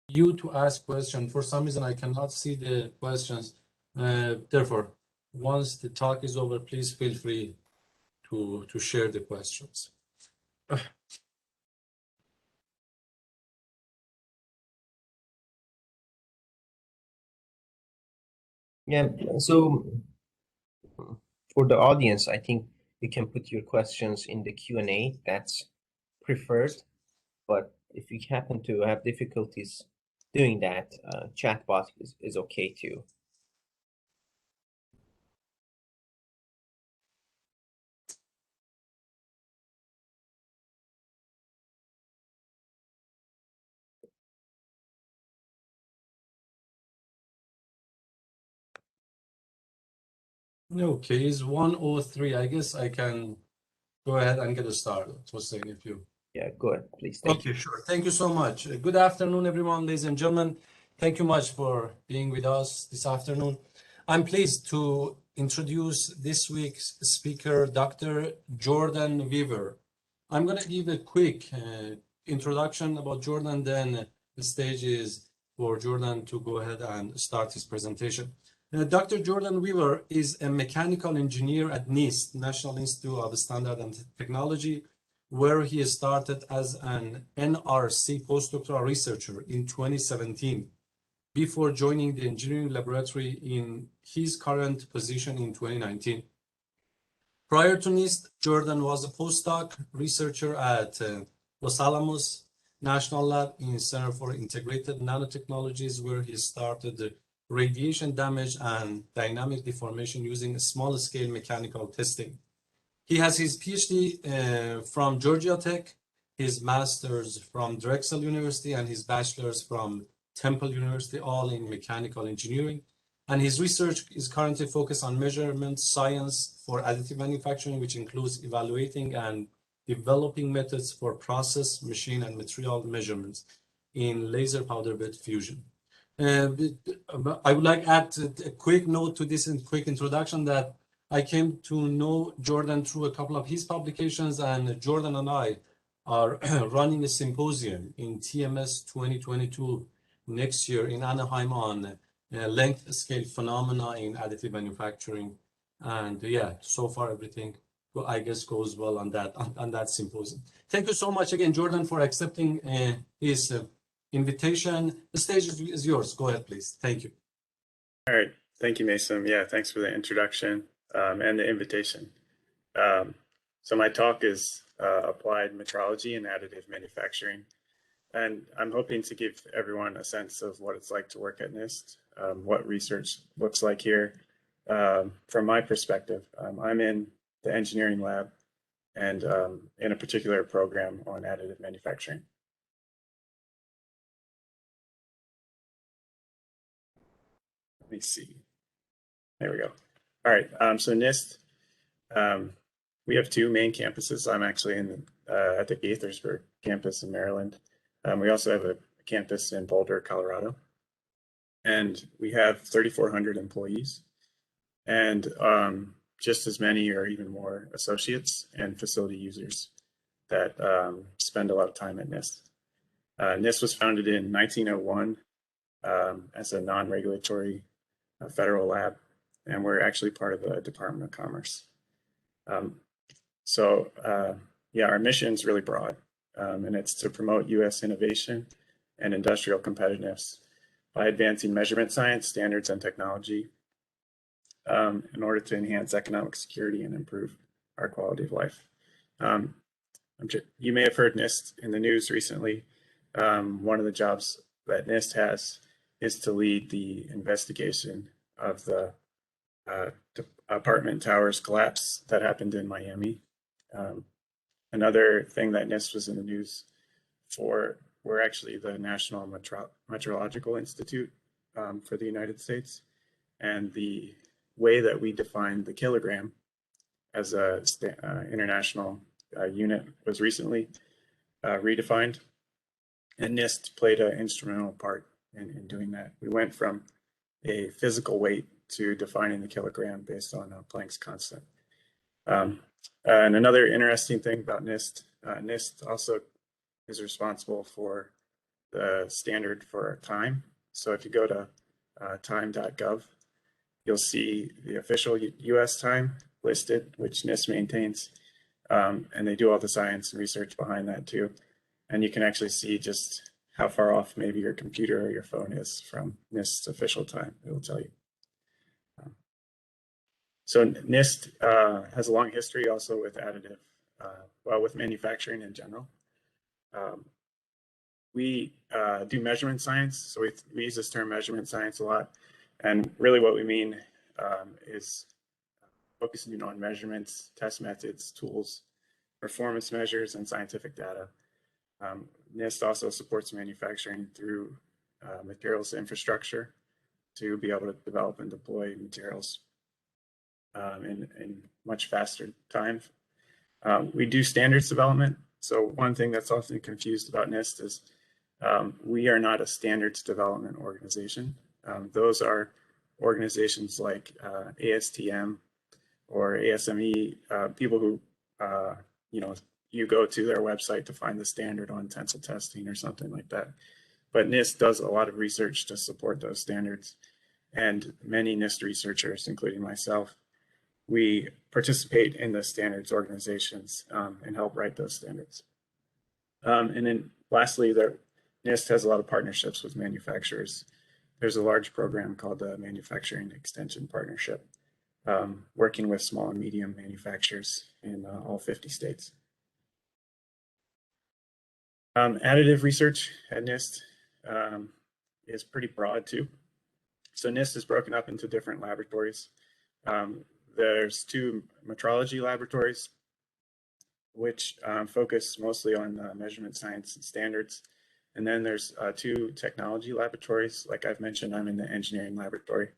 you to ask questions. For some reason, I cannot see the questions. Therefore, once the talk is over, please feel free to share the questions. Yeah, so for the audience, I think you can put your questions in the Q&A. That's preferred. But if you happen to have difficulties doing that, chatbot is okay too. Okay, it's 1:03. I guess I can go ahead and get started. Was saying if you. Yeah, go ahead, please. Thank you. Sure. Thank you so much. Good afternoon, everyone, ladies and gentlemen. Thank you much for being with us this afternoon. I'm pleased to introduce this week's speaker, Dr. Jordan Weaver. I'm going to give a quick introduction about Jordan, then the stage is for Jordan to go ahead and start his presentation. Dr. Jordan Weaver is a mechanical engineer at NIST, National Institute of Standard and Technology, where he started as an NRC postdoctoral researcher in 2017 before joining the engineering laboratory in his current position in 2019. Prior to NIST, Jordan was a postdoc researcher at Los Alamos National Lab in Center for Integrated Nanotechnologies, where he started radiation damage and dynamic deformation using small-scale mechanical testing. He has his PhD from Georgia Tech, his master's from Drexel University, and his bachelor's from Temple University, all in mechanical engineering. And his research is currently focused on measurement science for additive manufacturing, which includes evaluating and developing methods for process, machine, and material measurements in laser powder bed fusion. I would like to add a quick note to this and quick introduction that I came to know Jordan through a couple of his publications, and Jordan and I are running a symposium in TMS 2022 next year in Anaheim on length scale phenomena in additive manufacturing. And yeah, so far everything I guess goes well on that symposium. Thank you so much again, Jordan, for accepting his invitation. The stage is yours. Go ahead, please. Thank you. All right. Thank you, Mason. Yeah, thanks for the introduction and the invitation. So my talk is applied metrology and additive manufacturing. And I'm hoping to give everyone a sense of what it's like to work at NIST, what research looks like here. From my perspective, I'm in the engineering lab and in a particular program on additive manufacturing. Let me see. There we go. All right. So NIST, we have two main campuses. I'm actually at the Gaithersburg campus in Maryland. We also have a campus in Boulder, Colorado. And we have 3,400 employees and just as many or even more associates and facility users that spend a lot of time at NIST. NIST was founded in 1901 as a non-regulatory federal lab, and we're actually part of the Department of Commerce. Yeah, our mission is really broad, and it's to promote U.S. innovation and industrial competitiveness by advancing measurement science, standards, and technology in order to enhance economic security and improve our quality of life. You may have heard NIST in the news recently. One of the jobs that NIST has is to lead the investigation of the apartment towers collapse that happened in Miami. Another thing that NIST was in the news for, we're actually the National Metrological Institute for the United States. And the way that we define the kilogram as a international unit was recently redefined. And NIST played an instrumental part in doing that. We went from a physical weight to defining the kilogram based on Planck's constant. And another interesting thing about NIST, NIST also is responsible for the standard for time. So if you go to time.gov, you'll see the official US time listed, which NIST maintains. And they do all the science and research behind that too. And you can actually see just how far off maybe your computer or your phone is from NIST's official time. It will tell you. So NIST has a long history also with additive, well, with manufacturing in general. We do measurement science, so we use this term measurement science a lot. And really what we mean is focusing on measurements, test methods, tools, performance measures, and scientific data. NIST also supports manufacturing through materials infrastructure to be able to develop and deploy materials in much faster time. We do standards development. So one thing that's often confused about NIST is we are not a standards development organization. Those are organizations like ASTM or ASME, people who, you go to their website to find the standard on tensile testing or something like that. But NIST does a lot of research to support those standards. And many NIST researchers, including myself, we participate in the standards organizations and help write those standards. And then lastly, NIST has a lot of partnerships with manufacturers. There's a large program called the Manufacturing Extension Partnership, working with small and medium manufacturers in all 50 states. Additive research at NIST is pretty broad too. So NIST is broken up into different laboratories. There's 2 metrology laboratories, which focus mostly on measurement science and standards. And then there's 2 technology laboratories. Like I've mentioned, I'm in the engineering laboratory.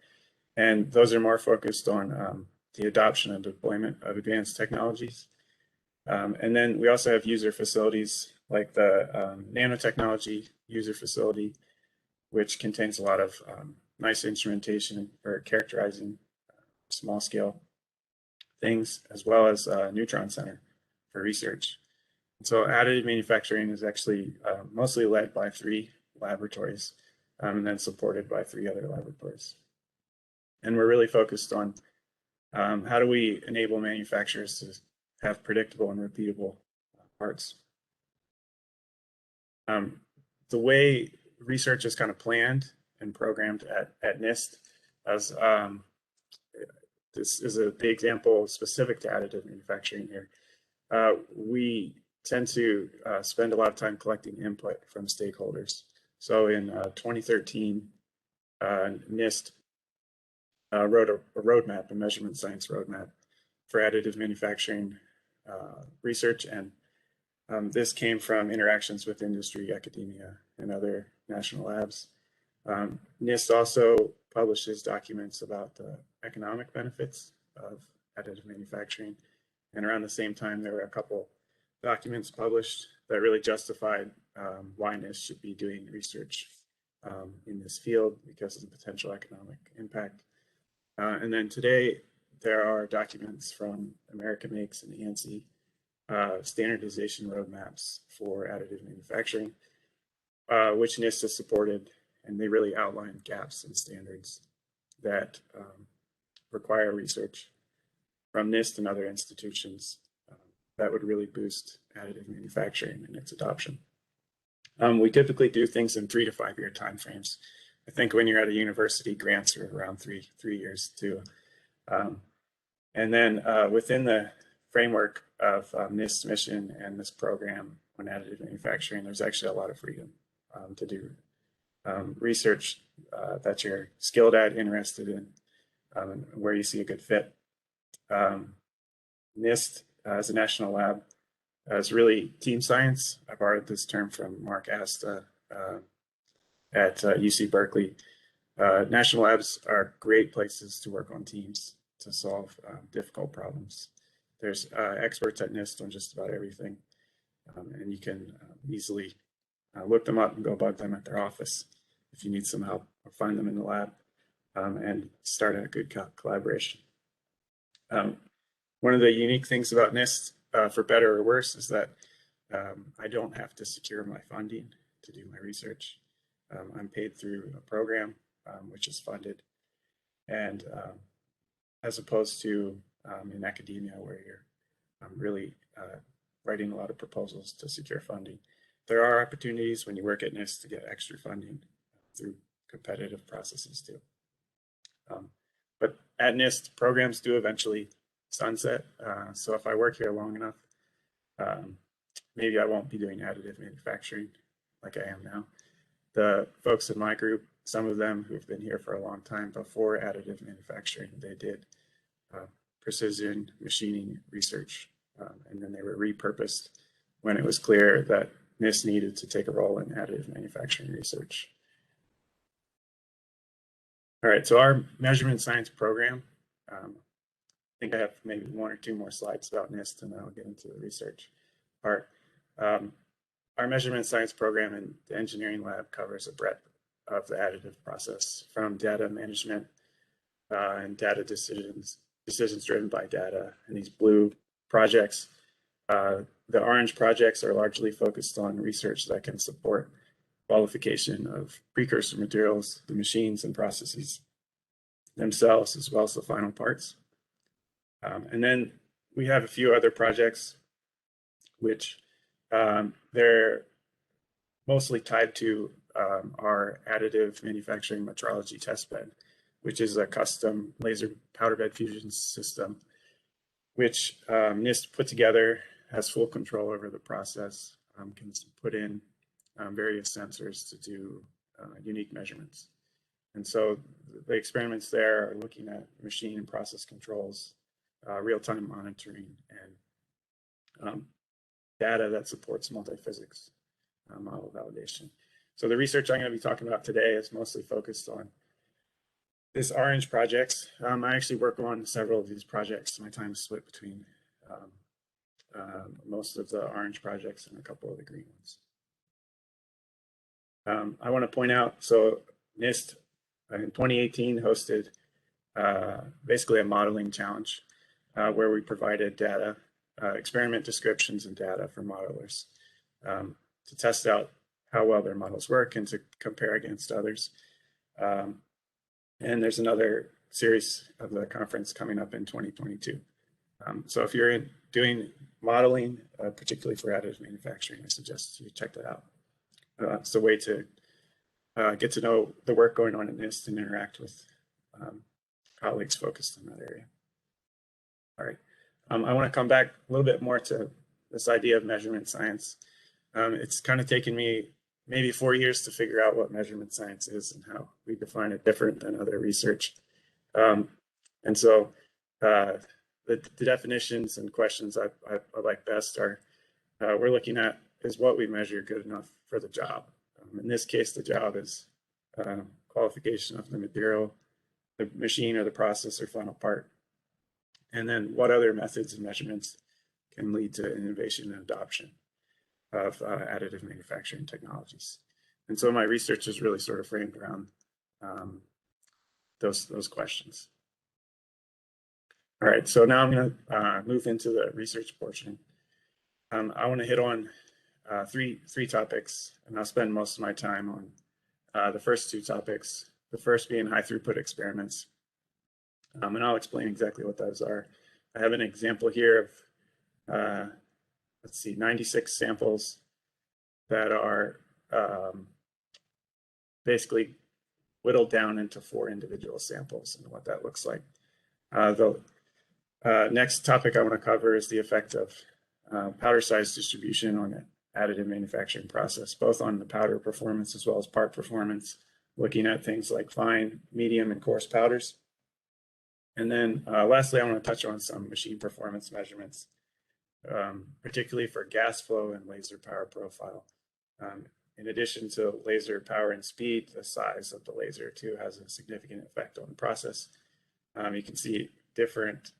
And those are more focused on the adoption and deployment of advanced technologies. And then we also have user facilities like the nanotechnology user facility, which contains a lot of nice instrumentation for characterizing small scale things, as well as Neutron Center for research. And so additive manufacturing is actually mostly led by 3 laboratories and then supported by 3 other laboratories. And we're really focused on how do we enable manufacturers to have predictable and repeatable parts. The way research is kind of planned and programmed at NIST, as this is the example specific to additive manufacturing here. We tend to spend a lot of time collecting input from stakeholders. So in 2013, NIST wrote a roadmap, a measurement science roadmap for additive manufacturing research. And this came from interactions with industry, academia, and other national labs. NIST also publishes documents about the economic benefits of additive manufacturing. And around the same time, there were a couple documents published that really justified why NIST should be doing research in this field because of the potential economic impact. And then today, there are documents from America Makes and ANSI, standardization roadmaps for additive manufacturing, which NIST has supported, and they really outline gaps in standards that require research from NIST and other institutions that would really boost additive manufacturing and its adoption. We typically do things in 3 to 5 year timeframes. I think when you're at a university, grants are around three years too. And then within the framework of NIST's mission and this program on additive manufacturing, there's actually a lot of freedom to do research that you're skilled at, interested in, and where you see a good fit. NIST as a national lab is really team science. I borrowed this term from Mark Asta at UC Berkeley. National labs are great places to work on teams to solve difficult problems. There's experts at NIST on just about everything, and you can easily look them up and go bug them at their office if you need some help, or find them in the lab and start a good collaboration. One of the unique things about NIST, for better or worse, is that I don't have to secure my funding to do my research. I'm paid through a program which is funded, and as opposed to in academia where you're really writing a lot of proposals to secure funding. There are opportunities when you work at NIST to get extra funding through competitive processes too. But at NIST, programs do eventually sunset. So if I work here long enough, maybe I won't be doing additive manufacturing like I am now. The folks in my group, some of them who've been here for a long time before additive manufacturing, they did precision machining research, and then they were repurposed when it was clear that NIST needed to take a role in additive manufacturing research. All right, so our measurement science program, I think I have maybe one or two more slides about NIST, and then I'll get into the research part. Our measurement science program in the engineering lab covers a breadth of the additive process, from data management and data decisions driven by data. And these blue projects, the orange projects are largely focused on research that can support qualification of precursor materials, the machines and processes themselves, as well as the final parts. And then we have a few other projects which they're mostly tied to our additive manufacturing metrology test bed, which is a custom laser powder bed fusion system, which NIST put together, has full control over the process, can put in various sensors to do unique measurements. And so the experiments there are looking at machine and process controls, real-time monitoring, and data that supports multi-physics model validation. So the research I'm going to be talking about today is mostly focused on this orange projects. I actually work on several of these projects. My time is split between most of the orange projects and a couple of the green ones. I want to point out, so NIST in 2018 hosted basically a modeling challenge where we provided data, experiment descriptions and data for modelers to test out how well their models work and to compare against others. And there's another series of the conference coming up in 2022. So if you're doing modeling, particularly for additive manufacturing, I suggest you check that out. It's a way to get to know the work going on in NIST and interact with colleagues focused in that area. All right, I want to come back a little bit more to this idea of measurement science. It's kind of taken me maybe 4 years to figure out what measurement science is and how we define it different than other research. And so the definitions and questions I like best are, we're looking at, is what we measure good enough for the job? In this case, the job is qualification of the material, the machine or the process or final part. And then what other methods and measurements can lead to innovation and adoption of additive manufacturing technologies. And so my research is really sort of framed around those questions. All right, so now I'm going to move into the research portion. I want to hit on three topics, and I'll spend most of my time on the first two topics, the first being high throughput experiments. And I'll explain exactly what those are. I have an example here of, let's see, 96 samples that are basically whittled down into 4 individual samples and what that looks like. The next topic I want to cover is the effect of powder size distribution on the additive manufacturing process, both on the powder performance as well as part performance, looking at things like fine, medium, and coarse powders. And then lastly, I want to touch on some machine performance measurements, particularly for gas flow and laser power profile. In addition to laser power and speed, the size of the laser too has a significant effect on the process. You can see different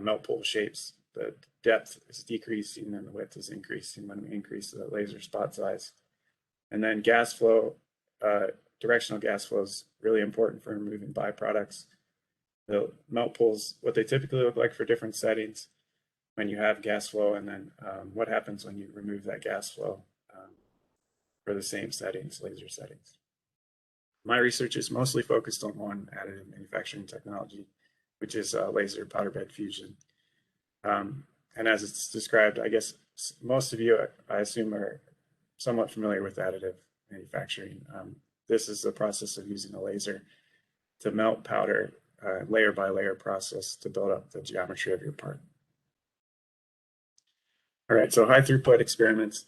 melt pool shapes. The depth is decreasing and the width is increasing when we increase the laser spot size. And then gas flow, directional gas flow is really important for removing byproducts. The melt pools, what they typically look like for different settings when you have gas flow, and then what happens when you remove that gas flow. for the same settings, laser settings. My research is mostly focused on one additive manufacturing technology, which is laser powder bed fusion. And as it's described, I guess most of you, I assume, are somewhat familiar with additive manufacturing. This is the process of using a laser to melt powder, layer by layer process to build up the geometry of your part. All right, so high throughput experiments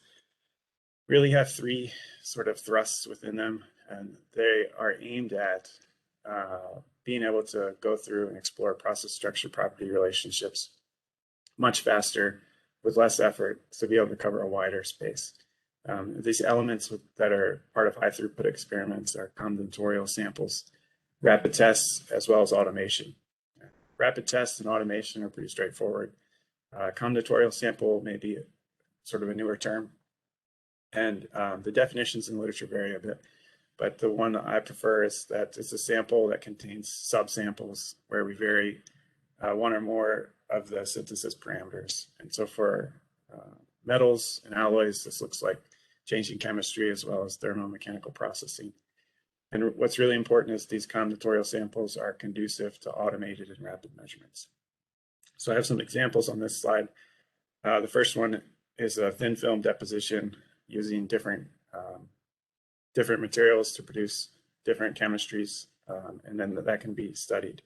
really have three sort of thrusts within them, and they are aimed at being able to go through and explore process structure property relationships much faster with less effort to be able to cover a wider space. These elements that are part of high throughput experiments are combinatorial samples, rapid tests, as well as automation. Rapid tests and automation are pretty straightforward. Combinatorial sample may be sort of a newer term, and the definitions in literature vary a bit, but the one that I prefer is that it's a sample that contains subsamples where we vary one or more of the synthesis parameters. And so for metals and alloys, this looks like changing chemistry as well as thermomechanical processing. And what's really important is these combinatorial samples are conducive to automated and rapid measurements. So I have some examples on this slide. The first one is a thin film deposition using different materials to produce different chemistries, and then that can be studied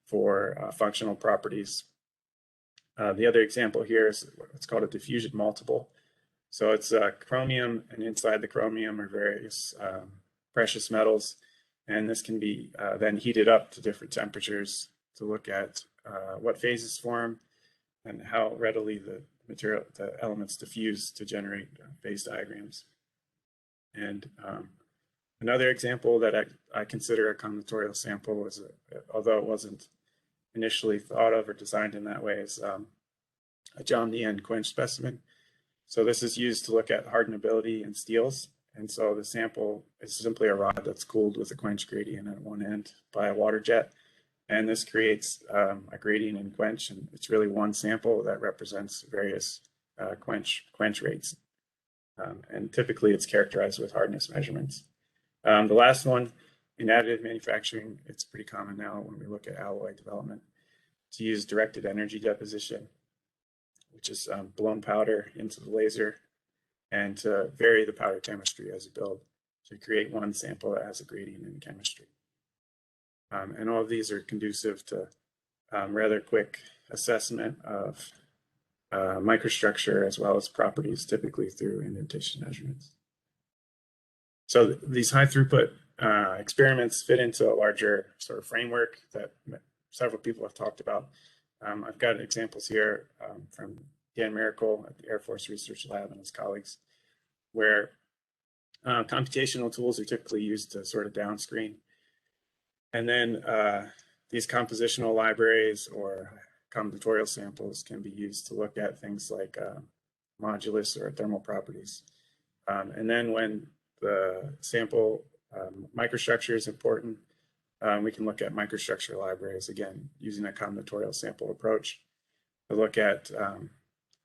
for functional properties. The other example here is what's called a diffusion multiple. So it's chromium, and inside the chromium are various precious metals, and this can be then heated up to different temperatures to look at what phases form and how readily the elements diffuse to generate phase diagrams. And another example that I consider a combinatorial sample is, although it wasn't initially thought of or designed in that way, is a John quench specimen. So this is used to look at hardenability in steels. And so the sample is simply a rod that's cooled with a quench gradient at one end by a water jet. And this creates a gradient in quench, and it's really one sample that represents various quench rates. And typically it's characterized with hardness measurements. The last one, in additive manufacturing, it's pretty common now when we look at alloy development to use directed energy deposition, which is blown powder into the laser, and to vary the powder chemistry as you build to create one sample that has a gradient in chemistry. And all of these are conducive to rather quick assessment of microstructure as well as properties, typically through indentation measurements. So these high throughput experiments fit into a larger sort of framework that several people have talked about. I've got examples here from Dan Miracle at the Air Force Research Lab and his colleagues, where computational tools are typically used to sort of downscreen. And then these compositional libraries or combinatorial samples can be used to look at things like modulus or thermal properties. And then when the sample microstructure is important, we can look at microstructure libraries, again, using a combinatorial sample approach to look at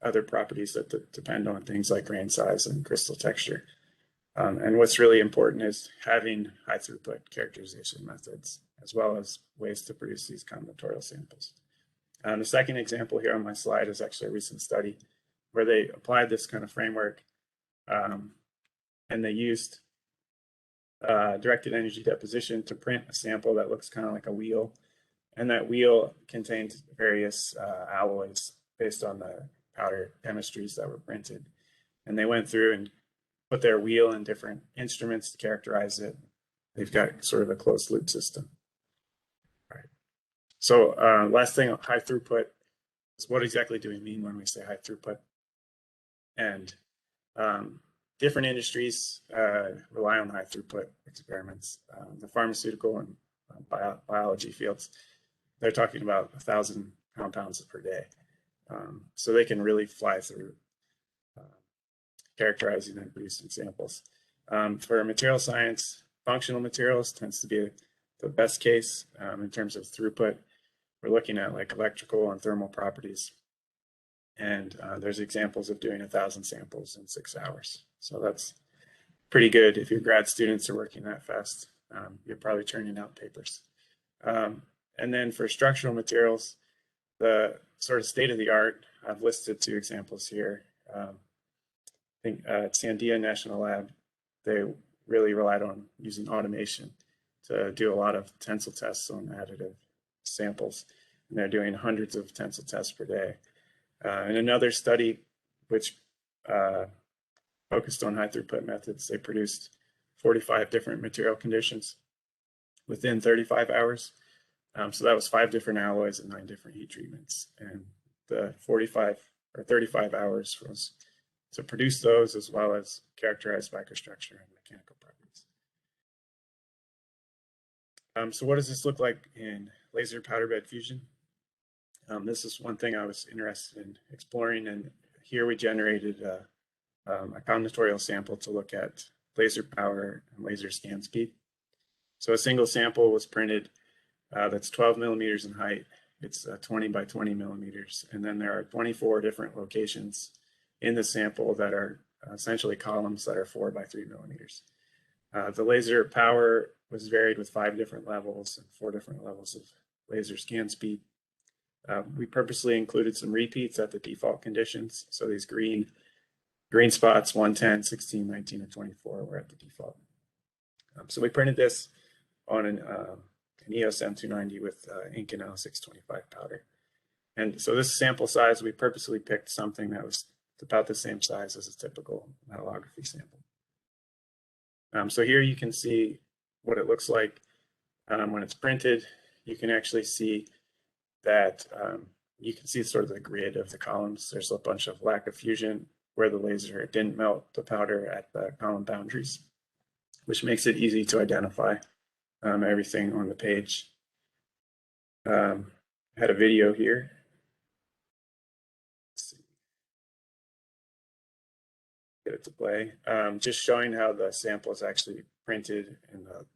other properties that depend on things like grain size and crystal texture. And what's really important is having high throughput characterization methods, as well as ways to produce these combinatorial samples. The second example here on my slide is actually a recent study where they applied this kind of framework, and they used directed energy deposition to print a sample that looks kind of like a wheel. And that wheel contained various alloys based on the powder chemistries that were printed. And they went through and put their wheel in different instruments to characterize it. They've got sort of a closed loop system. All right. So last thing, high throughput is what exactly do we mean when we say high throughput? And different industries rely on high throughput experiments. The pharmaceutical and biology fields, they're talking about 1,000 compounds per day. So they can really fly through characterizing and producing samples. For material science, functional materials tends to be the best case in terms of throughput. We're looking at like electrical and thermal properties. And there's examples of doing 1,000 samples in 6 hours. So that's pretty good if your grad students are working that fast. You're probably churning out papers. And then for structural materials, the sort of state of the art, I've listed 2 examples here. I think at Sandia National Lab, they really relied on using automation to do a lot of tensile tests on additive samples. And they're doing hundreds of tensile tests per day. In another study, which focused on high throughput methods, they produced 45 different material conditions within 35 hours. So that was 5 different alloys and 9 different heat treatments. And the 45 or 35 hours was to produce those as well as characterize microstructure and mechanical properties. So what does this look like in laser powder bed fusion? This is one thing I was interested in exploring, and here we generated a combinatorial sample to look at laser power and laser scan speed. So a single sample was printed that's 12 millimeters in height. It's 20 by 20 millimeters. And then there are 24 different locations in the sample that are essentially columns that are 4 by 3 millimeters. The laser power was varied with 5 different levels and 4 different levels of laser scan speed. We purposely included some repeats at the default conditions. So these green spots, 110, 16, 19, and 24 were at the default. So we printed this on an EOS M290 with Inconel 625 powder. And so this sample size, we purposely picked something that was about the same size as a typical metallography sample. So here you can see what it looks like when it's printed. You can actually see that you can see sort of the grid of the columns. There's a bunch of lack of fusion where the laser didn't melt the powder at the column boundaries, which makes it easy to identify everything on the page. I had a video here. Let's see. Get it to play. Just showing how the sample is actually printed in the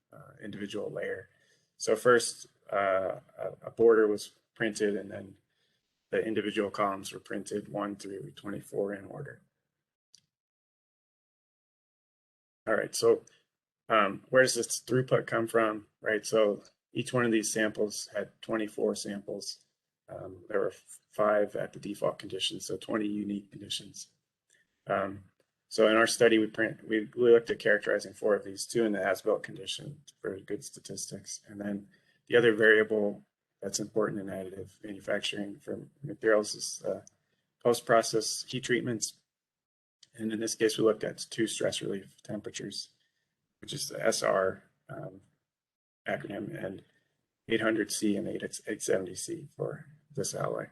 individual layer. So first, a border was printed, and then the individual columns were printed 1 through 24 in order. All right, so where does this throughput come from, right? So each one of these samples had 24 samples. There were 5 at the default conditions, so 20 unique conditions. So in our study, we looked at characterizing 4 of these, 2 in the as-built condition for good statistics. And then the other variable that's important in additive manufacturing for materials is post-process heat treatments. And in this case, we looked at 2 stress relief temperatures, which is the SR acronym, and 800C and 870C for this alloy.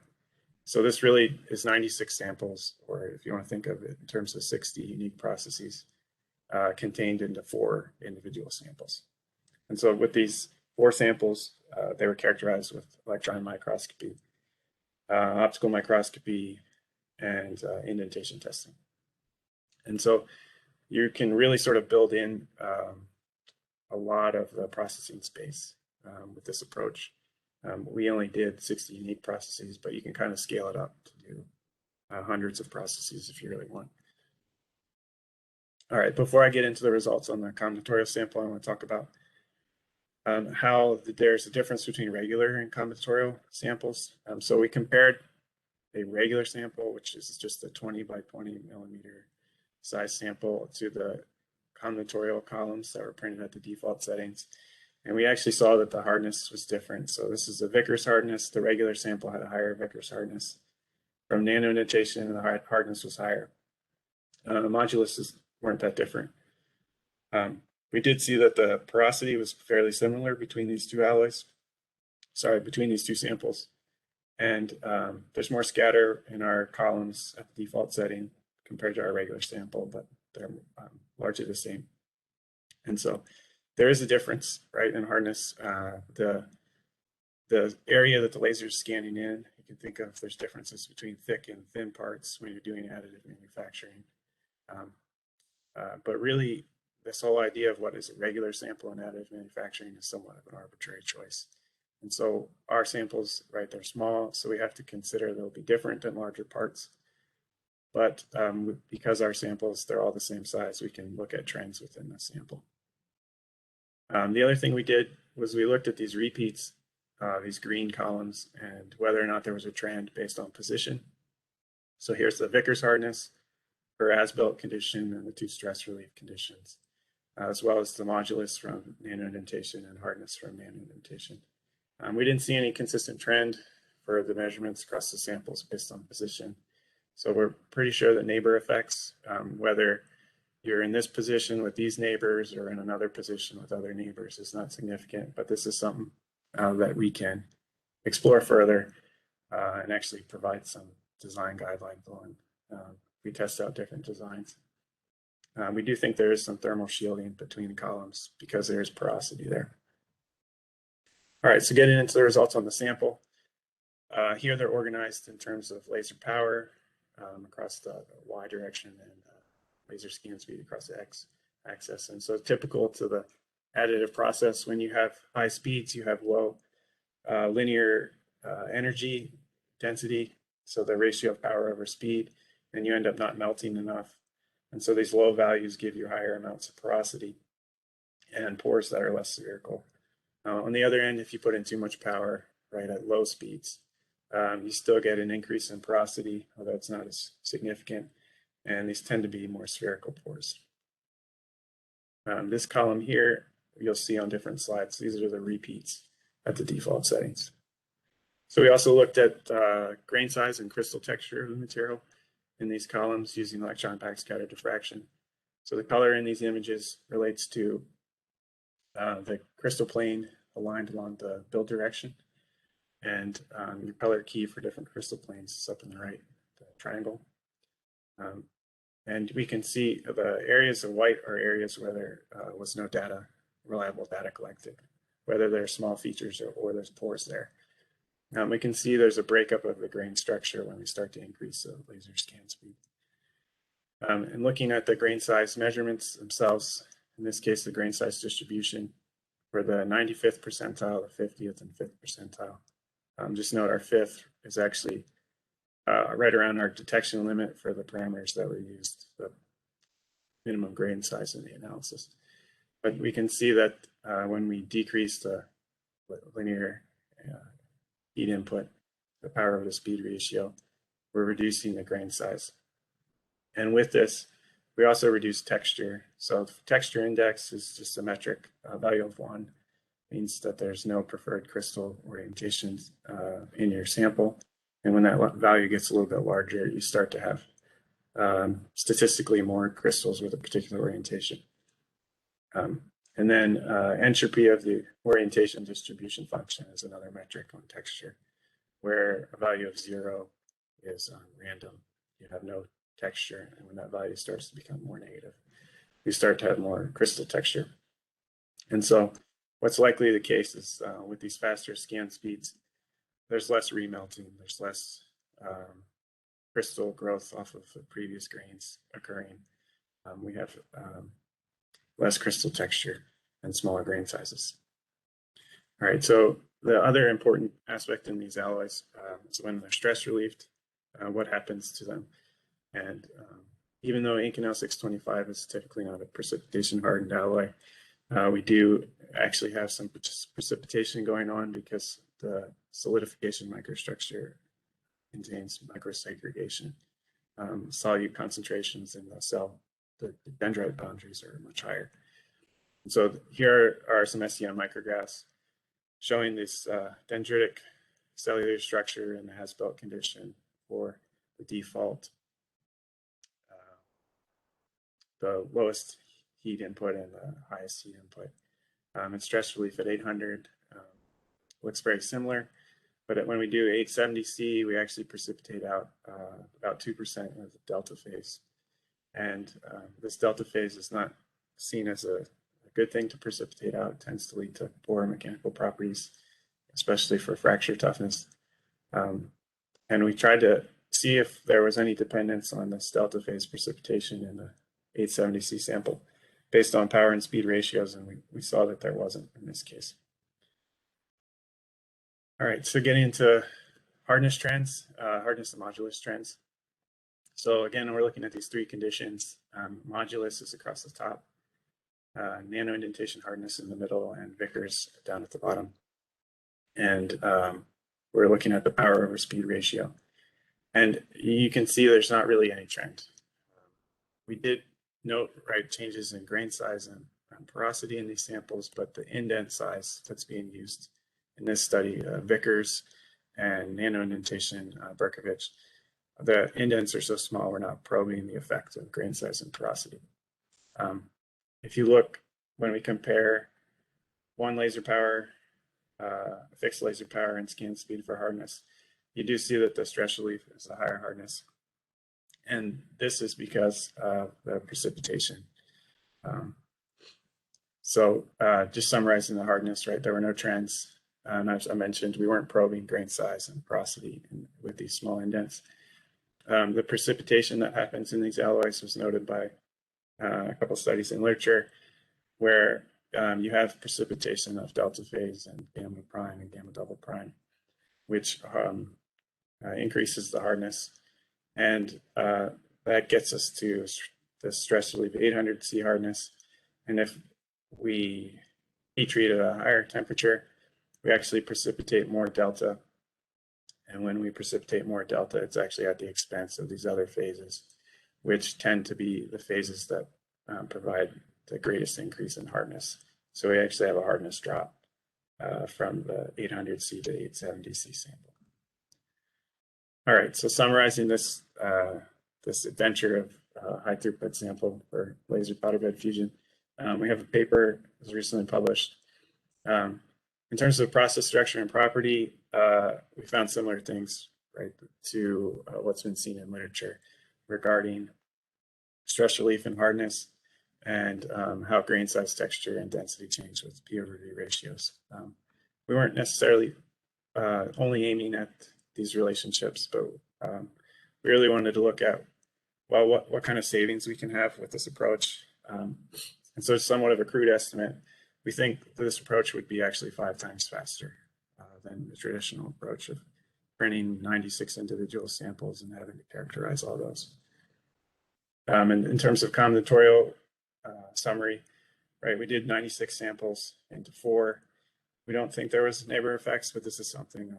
So this really is 96 samples, or if you want to think of it in terms of 60 unique processes contained into 4 individual samples. And so with these 4 samples, they were characterized with electron microscopy, optical microscopy, and indentation testing. And so you can really sort of build in a lot of the processing space with this approach. We only did 60 unique processes, but you can kind of scale it up to do hundreds of processes if you really want. All right, before I get into the results on the combinatorial sample, I want to talk about how there's a difference between regular and combinatorial samples. So we compared a regular sample, which is just a 20 by 20 millimeter size sample, to the combinatorial columns that were printed at the default settings. And we actually saw that the hardness was different. So this is the Vickers hardness. The regular sample had a higher Vickers hardness. From nano notation, the hardness was higher. The moduluses weren't that different. We did see that the porosity was fairly similar between these 2 alloys. Sorry, between these 2 samples. And there's more scatter in our columns at the default setting compared to our regular sample, but they're largely the same. And so there is a difference, right, in hardness. The area that the laser is scanning in, you can think of there's differences between thick and thin parts when you're doing additive manufacturing. But really, this whole idea of what is a regular sample in additive manufacturing is somewhat of an arbitrary choice. And so our samples, right, they're small, so we have to consider they'll be different than larger parts. but because our samples, they're all the same size, we can look at trends within the sample. The other thing we did was we looked at these repeats, these green columns, and whether or not there was a trend based on position. So here's the Vickers hardness for as-built condition and the two stress relief conditions, as well as the modulus from nano indentation and hardness from nano indentation. We didn't see any consistent trend for the measurements across the samples based on position. So we're pretty sure that neighbor effects, whether you're in this position with these neighbors or in another position with other neighbors, is not significant, but this is something that we can explore further and actually provide some design guidelines on. We test out different designs. We do think there is some thermal shielding between the columns because there is porosity there. All right, so getting into the results on the sample. Here they're organized in terms of laser power across the Y direction and laser scan speed across the X axis. And so typical to the additive process, when you have high speeds, you have low linear energy density, so the ratio of power over speed, and you end up not melting enough. And so these low values give you higher amounts of porosity and pores that are less spherical. On the other end, if you put in too much power, right, at low speeds, you still get an increase in porosity, although it's not as significant, and these tend to be more spherical pores. This column here, you'll see on different slides, these are the repeats at the default settings. So we also looked at grain size and crystal texture of the material in these columns using electron backscatter diffraction. So the color in these images relates to the crystal plane aligned along the build direction, and your color key for different crystal planes is up in the right, the triangle. And we can see the areas of white are areas where there was no data, reliable data collected, whether there are small features or there's pores there. We can see there's a breakup of the grain structure when we start to increase the laser scan speed. And looking at the grain size measurements themselves, in this case, the grain size distribution for the 95th percentile, the 50th and 5th percentile. Just note our 5th is actually right around our detection limit for the parameters that were used, the minimum grain size in the analysis. But we can see that when we decrease the linear heat input, the power over the speed ratio, we're reducing the grain size. And with this, we also reduce texture. So texture index is just a metric, value of 1, means that there's no preferred crystal orientation in your sample. And when that value gets a little bit larger, you start to have statistically more crystals with a particular orientation. And then entropy of the orientation distribution function is another metric on texture, where a value of 0 is random. You have no texture, and when that value starts to become more negative, you start to have more crystal texture. And so what's likely the case is with these faster scan speeds, there's less remelting, there's less crystal growth off of the previous grains occurring. We have less crystal texture and smaller grain sizes. All right, so the other important aspect in these alloys is when they're stress relieved, what happens to them. And even though Inconel 625 is typically not a precipitation hardened alloy, we do actually have some precipitation going on because the solidification microstructure contains microsegregation. Solute concentrations in the cell, the dendrite boundaries are much higher. And so here are some SEM micrographs showing this dendritic cellular structure in the as-built condition for the default, the lowest heat input and the highest heat input. And stress relief at 800 looks very similar, but when we do 870C, we actually precipitate out about 2% of the delta phase. And this delta phase is not seen as a good thing to precipitate out. It tends to lead to poor mechanical properties, especially for fracture toughness. And we tried to see if there was any dependence on this delta phase precipitation in the 870C sample based on power and speed ratios, and we saw that there wasn't in this case. All right, so getting into hardness trends, hardness and modulus trends. So again, we're looking at these three conditions. Modulus is across the top, nano indentation hardness in the middle, and Vickers down at the bottom. And we're looking at the power over speed ratio. And you can see there's not really any trend. We did note changes in grain size and porosity in these samples, but the indent size that's being used in this study, Vickers and nano indentation Berkovich, the indents are so small we're not probing the effect of grain size and porosity. If you look, when we compare one laser power, fixed laser power, and scan speed for hardness, you do see that the stress relief is a higher hardness. And this is because of the precipitation. Just summarizing the hardness, there were no trends. And as I mentioned, we weren't probing grain size and porosity with these small indents. The precipitation that happens in these alloys was noted by a couple studies in literature where you have precipitation of delta phase and gamma prime and gamma double prime, which increases the hardness. And that gets us to the stress relief 800 C hardness. And if we heat treat at a higher temperature, we actually precipitate more delta. And when we precipitate more delta, it's actually at the expense of these other phases, which tend to be the phases that provide the greatest increase in hardness. So we actually have a hardness drop from the 800 C to 870 C sample. All right, so summarizing this this adventure of high throughput sample for laser powder bed fusion, we have a paper that was recently published. In terms of process structure and property, we found similar things, to what's been seen in literature regarding stress relief and hardness, and how grain size, texture, and density change with P over V ratios. We weren't necessarily only aiming at these relationships, but we really wanted to look at, well, what kind of savings we can have with this approach. And so it's somewhat of a crude estimate. We think that this approach would be actually 5 times faster than the traditional approach of printing 96 individual samples and having to characterize all those. And in terms of combinatorial summary, we did 96 samples into 4. We don't think there was neighbor effects, but this is something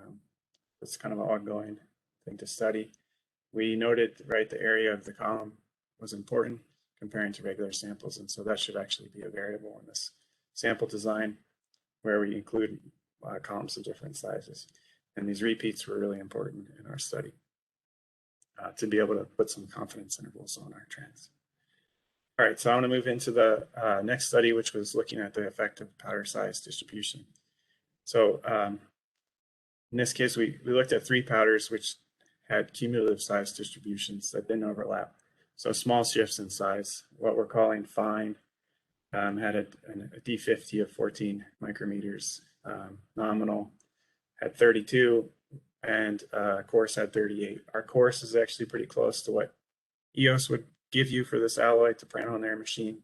that's kind of an ongoing thing to study. We noted, the area of the column was important comparing to regular samples, and so that should actually be a variable in this sample design where we include columns of different sizes. And these repeats were really important in our study to be able to put some confidence intervals on our trends. All right, so I want to move into the next study, which was looking at the effect of powder size distribution. So in this case, we looked at 3 powders which had cumulative size distributions that didn't overlap. So small shifts in size, what we're calling fine, had a D50 of 14 micrometers, nominal had 32, and coarse had 38. Our coarse is actually pretty close to what EOS would give you for this alloy to print on their machine.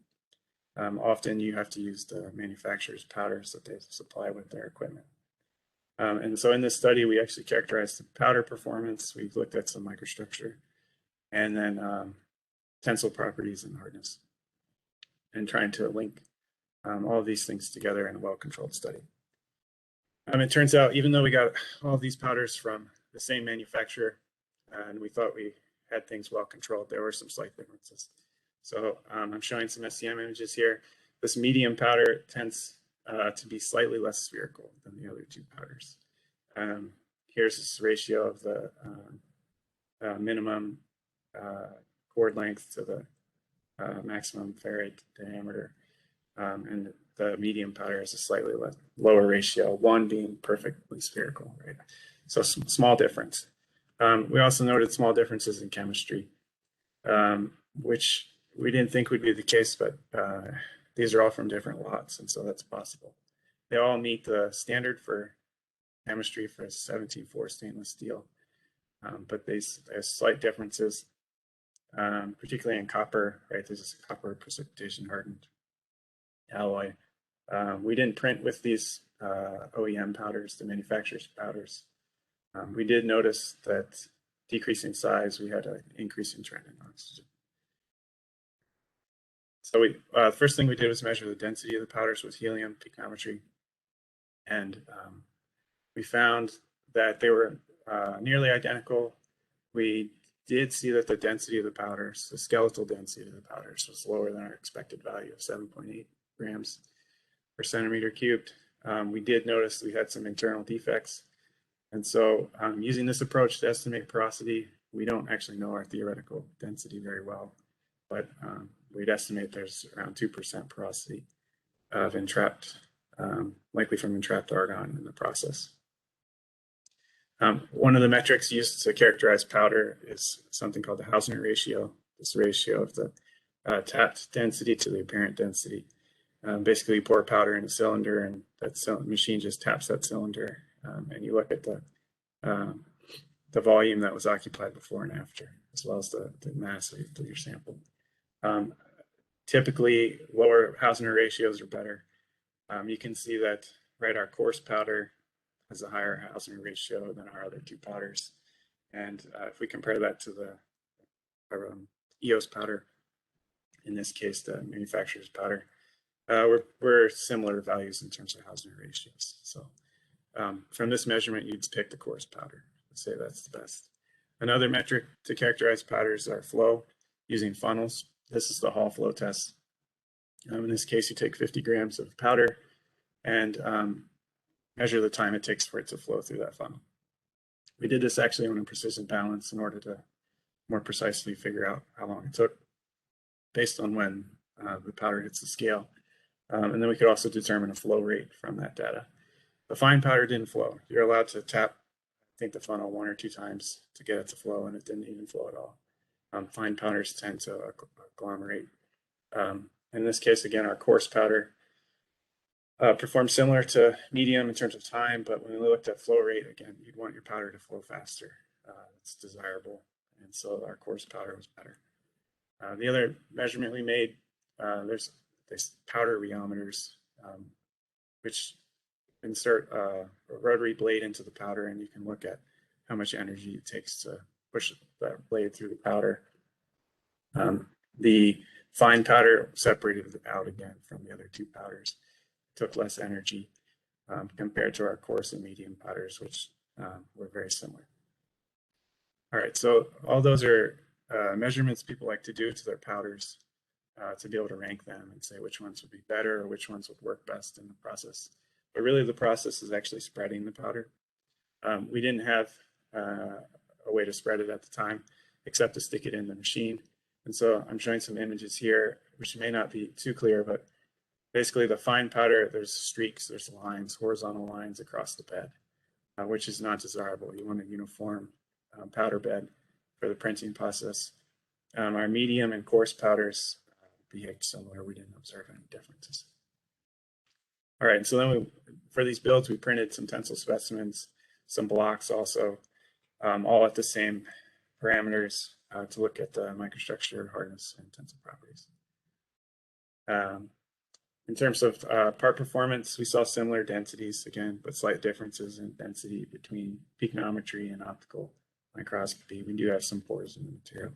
Often you have to use the manufacturer's powders that they supply with their equipment. And so in this study, we actually characterized the powder performance. We've looked at some microstructure and then tensile properties and hardness, and trying to link all of these things together in a well-controlled study. It turns out, even though we got all of these powders from the same manufacturer and we thought we had things well controlled, there were some slight differences. So I'm showing some SEM images here. This medium powder tends to be slightly less spherical than the other 2 powders. Here's this ratio of the minimum chord length to the maximum ferrite diameter. And the medium powder has a slightly lower ratio, 1 being perfectly spherical, So small difference. We also noted small differences in chemistry, which we didn't think would be the case, but these are all from different lots, and so that's possible. They all meet the standard for chemistry for 17-4 stainless steel, but there's slight differences, particularly in copper, This is a copper precipitation hardened alloy. We didn't print with these OEM powders, the manufacturer's powders. We did notice that decreasing size, we had an increasing trend in oxygen. So the first thing we did was measure the density of the powders with helium pikometry. And we found that they were nearly identical. We did see that the density of the powders, the skeletal density of the powders, was lower than our expected value of 7.8 grams per centimeter cubed. We did notice we had some internal defects. And so using this approach to estimate porosity, we don't actually know our theoretical density very well, but we'd estimate there's around 2% porosity of entrapped, likely from entrapped argon in the process. One of the metrics used to characterize powder is something called the Hausner ratio. This ratio of the tapped density to the apparent density. Basically, you pour powder in a cylinder, and that machine just taps that cylinder, and you look at the volume that was occupied before and after, as well as the mass of your sample. Typically, lower Hausner ratios are better. You can see that, right, our coarse powder has a higher Hausner ratio than our other two powders. And if we compare that to our EOS powder, in this case, the manufacturer's powder, we're similar values in terms of Hausner ratios. So from this measurement, you'd pick the coarse powder and say that's the best. Another metric to characterize powders are flow using funnels. This is the Hall flow test. In this case, you take 50 grams of powder and measure the time it takes for it to flow through that funnel. We did this actually on a precision balance in order to more precisely figure out how long it took based on when the powder hits the scale. And then we could also determine a flow rate from that data. The fine powder didn't flow. You're allowed to tap, I think, the funnel 1 or 2 times to get it to flow, and it didn't even flow at all. Fine powders tend to agglomerate. In this case, again, our coarse powder performed similar to medium in terms of time, but when we looked at flow rate, again, you'd want your powder to flow faster. It's desirable, and so our coarse powder was better. The other measurement we made, there's powder rheometers, which insert a rotary blade into the powder, and you can look at how much energy it takes to push that blade through the powder. The fine powder separated out again from the other two powders. It took less energy compared to our coarse and medium powders, which were very similar. All right, so all those are measurements people like to do to their powders to be able to rank them and say which ones would be better or which ones would work best in the process. But really the process is actually spreading the powder. We didn't have a way to spread it at the time except to stick it in the machine. And so I'm showing some images here, which may not be too clear, but basically the fine powder, there's streaks, there's lines, horizontal lines across the bed, which is not desirable. You want a uniform powder bed for the printing process. Our medium and coarse powders behaved similar. We didn't observe any differences. All right, so then for these builds, we printed some tensile specimens, some blocks also, all at the same parameters to look at the microstructure, hardness, and tensile properties. In terms of part performance, we saw similar densities, again, but slight differences in density between pikometry and optical microscopy. We do have some pores in the material.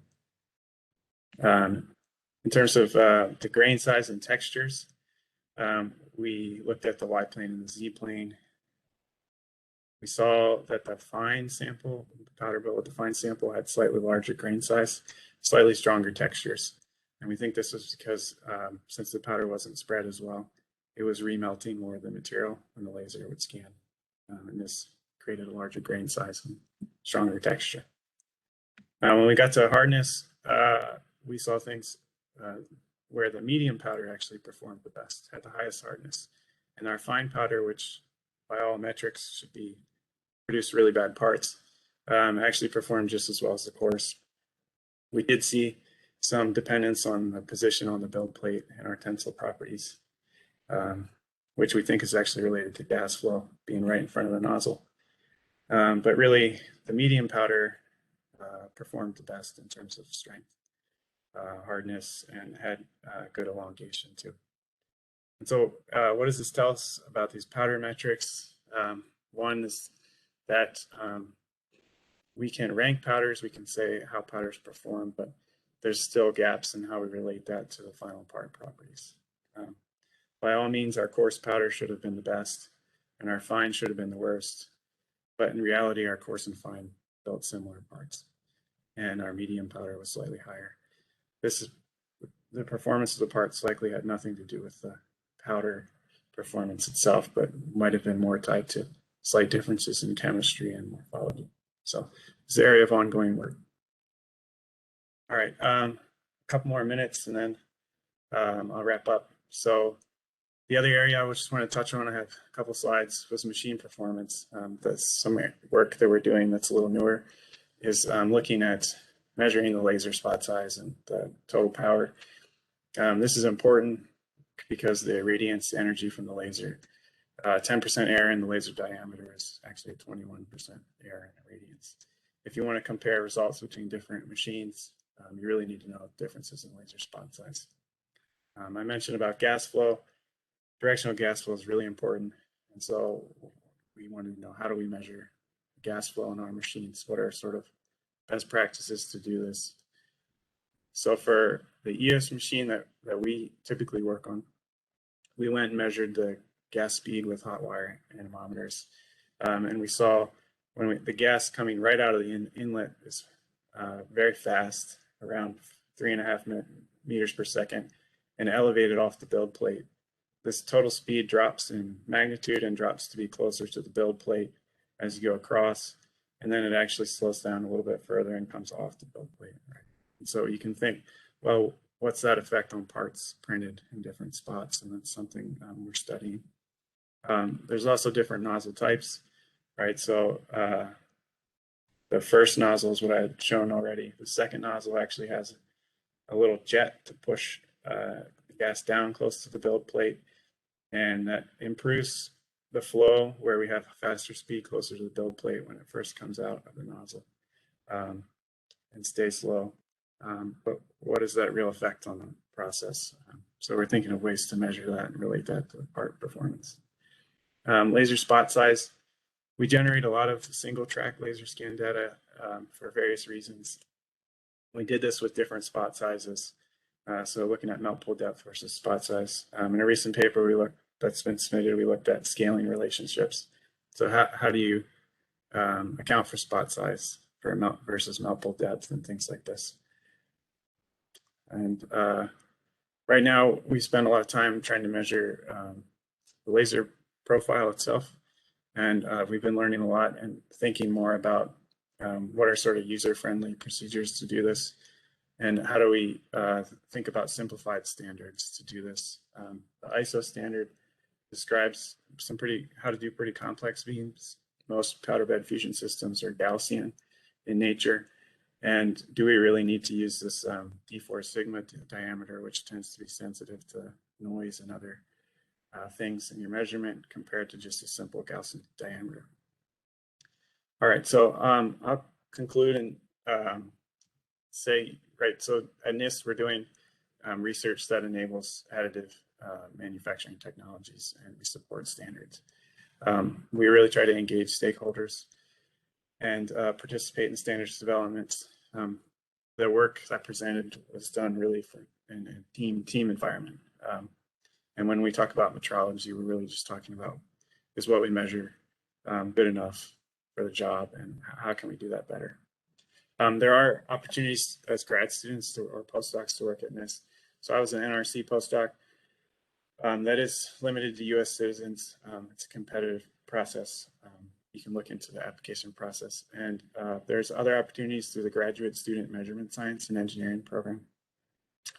In terms of the grain size and textures, we looked at the Y plane and the Z plane. We saw that the fine sample, the powder bed with the fine sample, had slightly larger grain size, slightly stronger textures. And we think this was because since the powder wasn't spread as well, it was remelting more of the material when the laser would scan. And this created a larger grain size and stronger texture. When we got to hardness, we saw things where the medium powder actually performed the best, had the highest hardness. And our fine powder, which by all metrics should be produce really bad parts, actually performed just as well as the coarse. We did see some dependence on the position on the build plate and our tensile properties, which we think is actually related to gas flow being right in front of the nozzle. But really, the medium powder performed the best in terms of strength, hardness, and had good elongation too. And so what does this tell us about these powder metrics? One is that we can rank powders, we can say how powders perform, but there's still gaps in how we relate that to the final part properties. By all means, our coarse powder should have been the best, and our fine should have been the worst. But in reality, our coarse and fine built similar parts, and our medium powder was slightly higher. The performance of the parts likely had nothing to do with the powder performance itself, but might have been more tied to slight differences in chemistry and morphology. So it's the area of ongoing work. All right, a couple more minutes and then I'll wrap up. So the other area I just want to touch on, I have a couple slides, was machine performance. That's some work that we're doing that's a little newer, is looking at measuring the laser spot size and the total power. This is important because the radiance energy from the laser, 10% error in the laser diameter is actually 21% error in the radiance. If you want to compare results between different machines, you really need to know differences in laser spot size. I mentioned about gas flow. Directional gas flow is really important. And so we wanted to know, how do we measure gas flow in our machines? What are sort of best practices to do this? So for the EOS machine that we typically work on, we went and measured the gas speed with hot wire anemometers. And we saw when the gas coming right out of the inlet is very fast, around 3.5 meters per second, and elevated off the build plate. This total speed drops in magnitude and drops to be closer to the build plate as you go across. And then it actually slows down a little bit further and comes off the build plate. Right? And so you can think, well, what's that effect on parts printed in different spots? And that's something we're studying. There's also different nozzle types, right? So the first nozzle is what I had shown already. The second nozzle actually has a little jet to push the gas down close to the build plate, and that improves the flow where we have faster speed closer to the build plate when it first comes out of the nozzle, and stays low. But what is that real effect on the process? So we're thinking of ways to measure that and relate that to the part performance. Laser spot size. We generate a lot of single track laser scan data for various reasons. We did this with different spot sizes. So looking at melt pool depth versus spot size. In a recent paper that's been submitted, we looked at scaling relationships. So how do you account for spot size for melt versus melt pool depth and things like this? And right now we spend a lot of time trying to measure the laser profile itself. And we've been learning a lot and thinking more about what are sort of user-friendly procedures to do this, and how do we think about simplified standards to do this. The ISO standard describes how to do pretty complex beams. Most powder bed fusion systems are Gaussian in nature. And do we really need to use this D4 sigma diameter, which tends to be sensitive to noise and other things in your measurement, compared to just a simple Gaussian diameter? All right, so I'll conclude and say, right, so at NIST, we're doing research that enables additive manufacturing technologies, and we support standards. We really try to engage stakeholders and participate in standards development. The work that presented was done really in a team environment. And when we talk about metrology, we're really just talking about, is what we measure good enough for the job, and how can we do that better? There are opportunities as grad students or postdocs to work at NIST. So I was an NRC postdoc. That is limited to US citizens. It's a competitive process. You can look into the application process. And there's other opportunities through the Graduate Student Measurement Science and Engineering Program,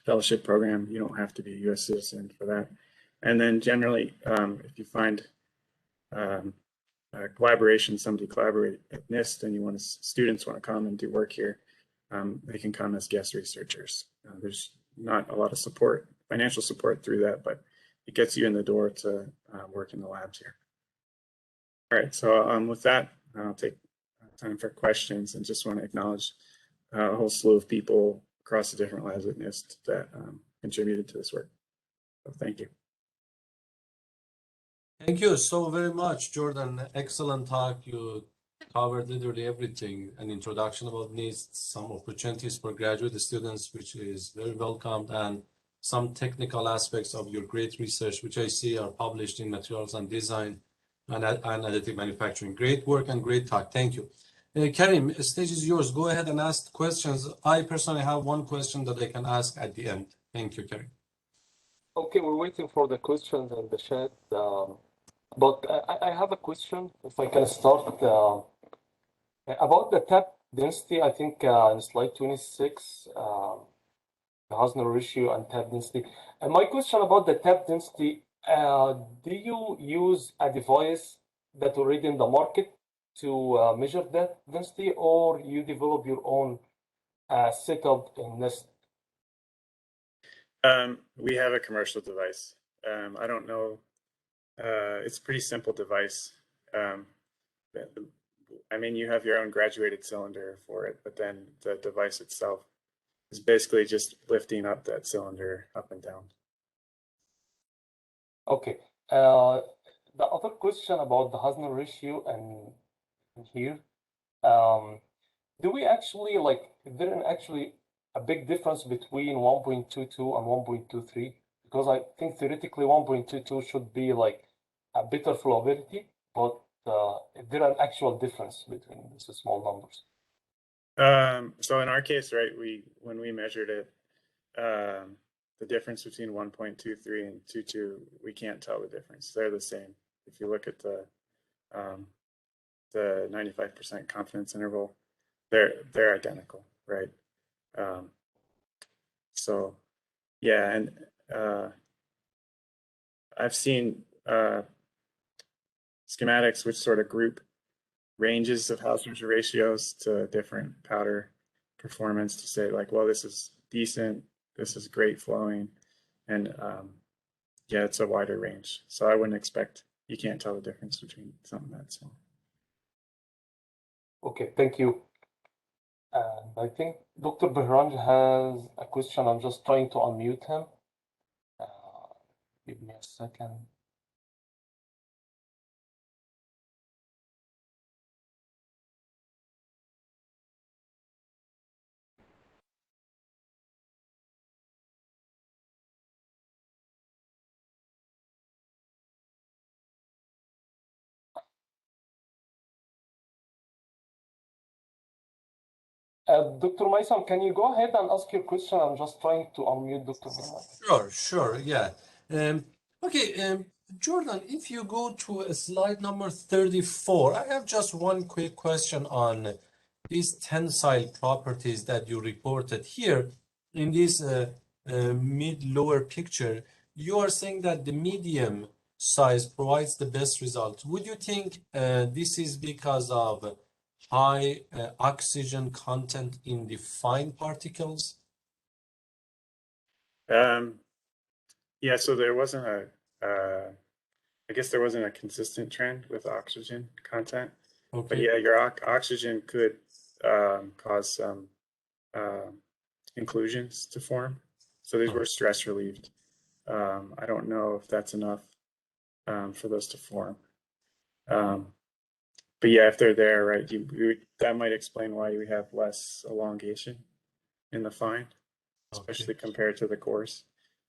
fellowship program. You don't have to be a US citizen for that. And then generally, if you find collaboration, somebody collaborate at NIST and students want to come and do work here, they can come as guest researchers. There's not a lot of support, financial support through that, but it gets you in the door to work in the labs here. All right, so with that, I'll take time for questions, and just want to acknowledge a whole slew of people across the different labs at NIST that contributed to this work. So thank you. Thank you so very much, Jordan. Excellent talk. You covered literally everything, an introduction about NIST, some opportunities for graduate students, which is very welcomed, and some technical aspects of your great research, which I see are published in Materials and Design and Additive Manufacturing. Great work and great talk. Thank you. Karim, the stage is yours. Go ahead and ask questions. I personally have one question that I can ask at the end. Thank you, Karim. Okay, we're waiting for the questions in the chat. But I have a question, if I can start, about the tap density. I think in slide 26, the Hausner ratio and tap density. And my question about the tap density, do you use a device that already in the market to measure that density, or you develop your own setup in NIST? We have a commercial device. I don't know. It's a pretty simple device. I mean, you have your own graduated cylinder for it, but then the device itself is basically just lifting up that cylinder up and down. Okay. The other question about the Hausner ratio and here, do we actually is there actually a big difference between 1.22 and 1.23? Because I think theoretically 1.22 should be like a better flowability, but is there an actual difference between these small numbers? So in our case, right, when we measured it, the difference between 1.23 and 2.2, we can't tell the difference. They're the same. If you look at the 95% confidence interval, they're identical, right? So yeah, and I've seen schematics which sort of group ranges of Hausner ratios to different powder performance to say like, well, this is decent, this is great flowing, and yeah, it's a wider range. So I wouldn't expect, you can't tell the difference between something that's small. Okay, thank you. And I think Dr. Behranj has a question. I'm just trying to unmute him. Give me a second. Dr. Maisam, can you go ahead and ask your question? I'm just trying to unmute Dr. Behranj. Sure, yeah. Okay, Jordan, if you go to slide number 34, I have just one quick question on these tensile properties that you reported here in this mid-lower picture. You are saying that the medium size provides the best results. Would you think this is because of high oxygen content in the fine particles? Yeah, so there wasn't I guess there wasn't a consistent trend with oxygen content. Okay. But yeah, your oxygen could cause some inclusions to form. So these were stress relieved. I don't know if that's enough for those to form. But yeah, if they're there, right, that might explain why we have less elongation in the fine, especially compared to the coarse.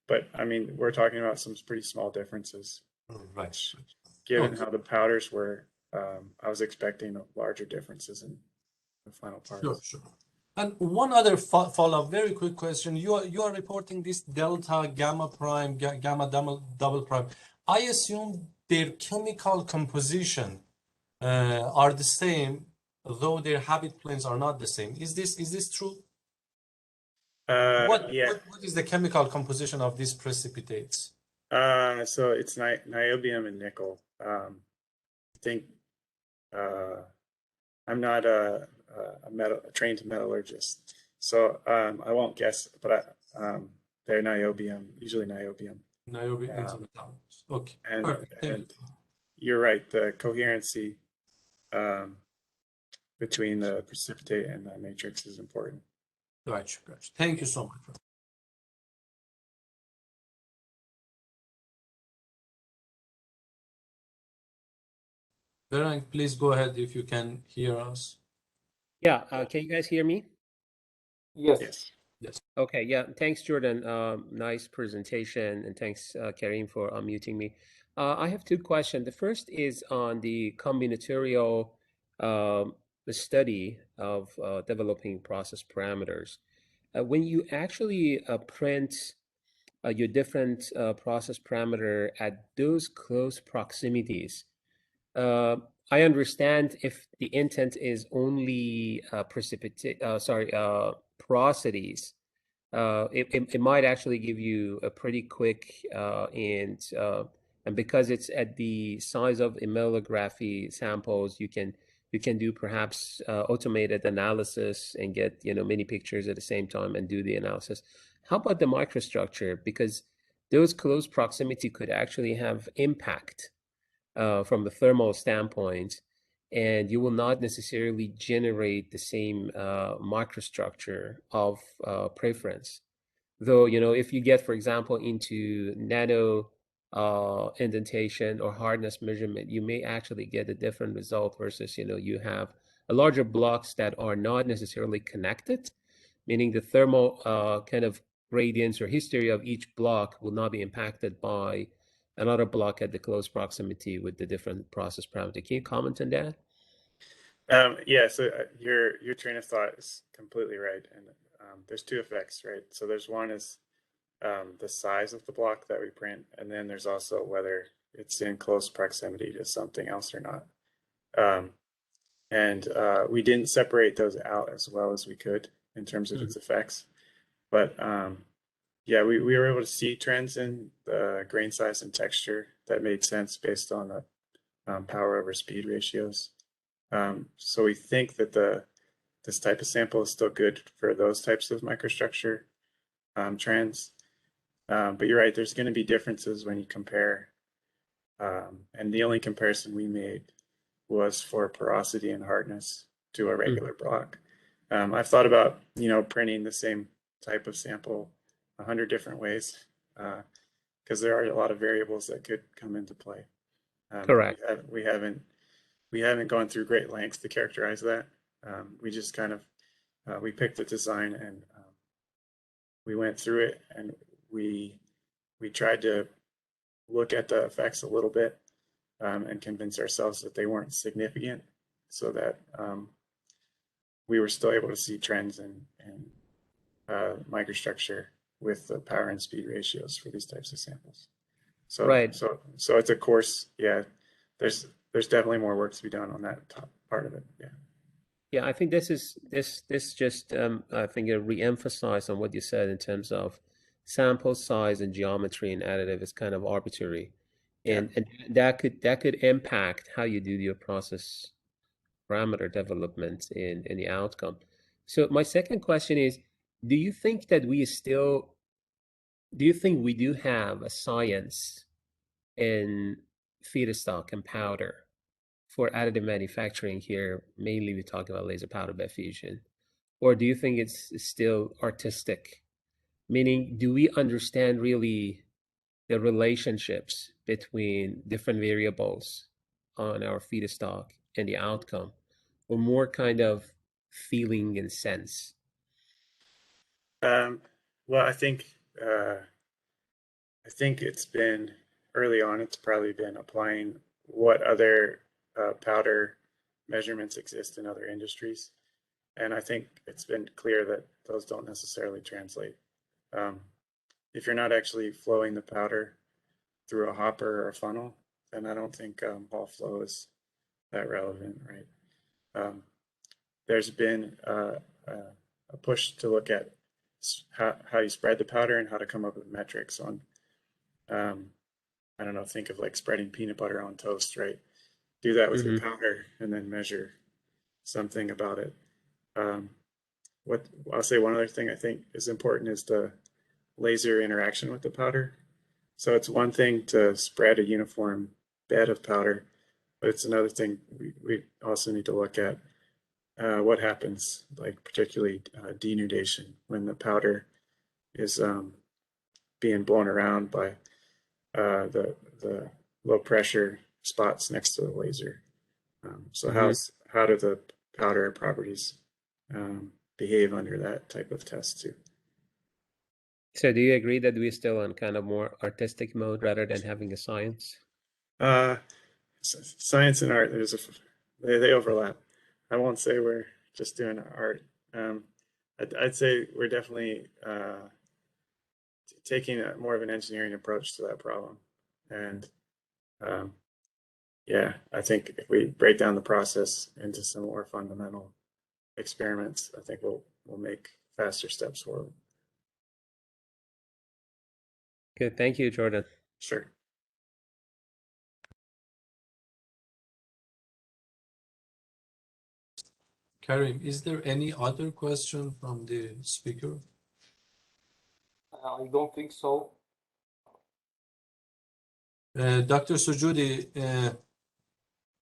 But I mean, we're talking about some pretty small differences. Right. Given how the powders were, I was expecting larger differences in the final parts. Sure. And one other follow-up, very quick question. You are reporting this delta, gamma prime, gamma double prime. I assume their chemical composition are the same, though their habit planes are not the same. Is this true? What is the chemical composition of these precipitates? So it's niobium and nickel. I think I'm not a trained metallurgist, so I won't guess, but they're niobium, usually niobium. Niobium into metals. Okay. And you're right, the coherency between the precipitate and the matrix is important. Gotcha. Thank you so much. Berenk, please go ahead if you can hear us. Yeah, can you guys hear me? Yes. Yes. Yes. Okay, yeah, thanks, Jordan. Nice presentation, and thanks, Karim, for unmuting me. I have two questions. The first is on the combinatorial study of developing process parameters. When you actually print your different process parameter at those close proximities, uh, I understand if the intent is only porosities, it might actually give you a pretty quick and because it's at the size of emellography samples, you can do perhaps automated analysis and get many pictures at the same time and do the analysis. How about the microstructure? Because those close proximity could actually have impact from the thermal standpoint, and you will not necessarily generate the same microstructure of preference. Though, if you get, for example, into nano indentation or hardness measurement, you may actually get a different result versus, you have a larger blocks that are not necessarily connected, meaning the thermal kind of gradients or history of each block will not be impacted by another block at the close proximity with the different process parameter. Can you comment on that? Yeah, so your train of thought is completely right, and there's two effects, right? So there's one is the size of the block that we print, and then there's also whether it's in close proximity to something else or not. And we didn't separate those out as well as we could in terms of its effects, but yeah, we were able to see trends in the grain size and texture that made sense based on the power over speed ratios. So we think that this type of sample is still good for those types of microstructure trends. But you're right, there's going to be differences when you compare. And the only comparison we made was for porosity and hardness to a regular block. I've thought about, printing the same type of sample 100 different ways, because there are a lot of variables that could come into play. Correct. We haven't gone through great lengths to characterize that. We just kind of we picked the design and we went through it, and we tried to look at the effects a little bit and convince ourselves that they weren't significant, so that we were still able to see trends in microstructure with the power and speed ratios for these types of samples. So, right. So it's a course. Yeah, there's definitely more work to be done on that top part of it. Yeah. Yeah, I think this just I think it re-emphasized on what you said in terms of sample size and geometry and additive is kind of arbitrary, and that could impact how you do your process parameter development in the outcome. So my second question is, do you think we do have a science in feedstock and powder for additive manufacturing here? Mainly we talk about laser powder bed fusion, or do you think it's still artistic? Meaning, do we understand really the relationships between different variables on our feedstock and the outcome, or more kind of feeling and sense? Well, I think it's been early on. It's probably been applying what other powder measurements exist in other industries, and I think it's been clear that those don't necessarily translate. If you're not actually flowing the powder through a hopper or a funnel, then I don't think ball flow is that relevant, right? There's been a push to look at how you spread the powder and how to come up with metrics on, I don't know, think of like spreading peanut butter on toast, right? Do that with your powder and then measure something about it. What I'll say, one other thing I think is important is the laser interaction with the powder. So it's one thing to spread a uniform bed of powder, but it's another thing we also need to look at what happens, like particularly denudation, when the powder is being blown around by the low pressure spots next to the laser. So Mhm. how do the powder properties behave under that type of test too? So do you agree that we're still on kind of more artistic mode rather than having a science? Science and art, they overlap. I won't say we're just doing art. I'd say we're definitely taking more of an engineering approach to that problem. And yeah, I think if we break down the process into some more fundamental experiments, I think we'll make faster steps forward. Good. Thank you, Jordan. Sure. Karim, is there any other question from the speaker? I don't think so. Dr. Sujudi,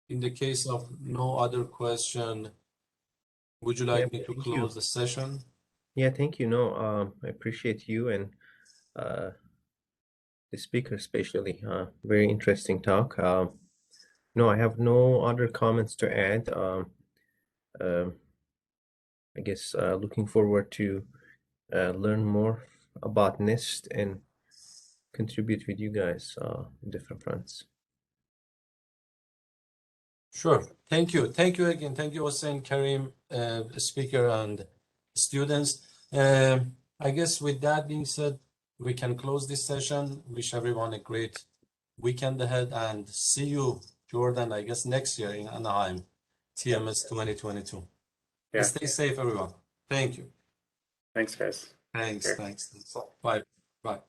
in the case of no other question, would you like me to Thank you. close the session? Yeah, thank you. No, I appreciate you and the speaker especially. Very interesting talk. No, I have no other comments to add. I guess looking forward to learn more about NIST and contribute with you guys in different fronts. Sure. Thank you. Thank you again. Thank you, Hossein, Karim, speaker and students. I guess with that being said, we can close this session. Wish everyone a great weekend ahead and see you, Jordan, I guess next year in Anaheim, TMS 2022. Yeah. Stay safe, everyone. Thank you. Thanks, guys. Thanks. Sure. Thanks. Bye. Bye.